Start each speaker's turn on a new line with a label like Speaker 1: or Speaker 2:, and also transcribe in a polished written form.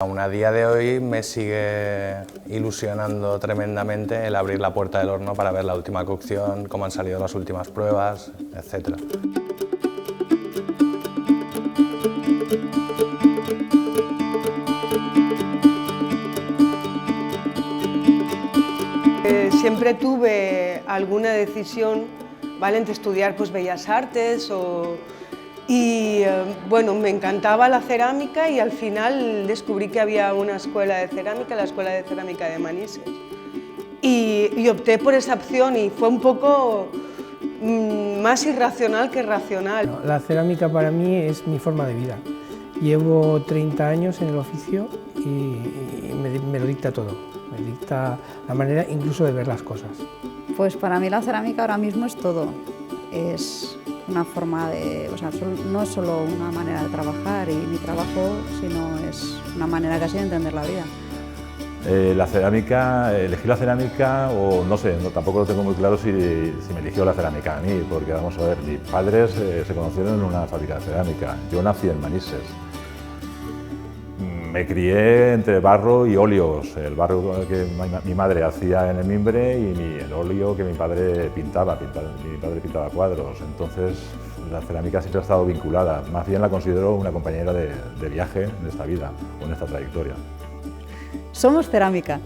Speaker 1: Aún a día de hoy me sigue ilusionando tremendamente el abrir la puerta del horno para ver la última cocción, cómo han salido las últimas pruebas, etc.
Speaker 2: Siempre tuve alguna decisión, ¿vale?, entre estudiar pues, Bellas Artes bueno, me encantaba la cerámica y al final descubrí que había una escuela de cerámica, la Escuela de Cerámica de Manises. Y opté por esa opción y fue un poco más irracional que racional.
Speaker 3: La cerámica para mí es mi forma de vida. Llevo 30 años en el oficio y me lo dicta todo. Me dicta la manera incluso de ver las cosas.
Speaker 4: Pues para mí la cerámica ahora mismo es todo. Es una forma de, no es solo una manera de trabajar y mi trabajo, sino es una manera casi de entender la vida.
Speaker 5: La cerámica, elegí la cerámica o no sé, tampoco lo tengo muy claro si me eligió la cerámica a mí, porque vamos a ver, mis padres se conocieron en una fábrica de cerámica, yo nací en Manises. Me crié entre barro y óleos, el barro que mi madre hacía en el mimbre y el óleo que mi padre pintaba, mi padre pintaba cuadros, entonces la cerámica siempre ha estado vinculada, más bien la considero una compañera de viaje en esta vida o en esta trayectoria.
Speaker 4: Somos cerámica.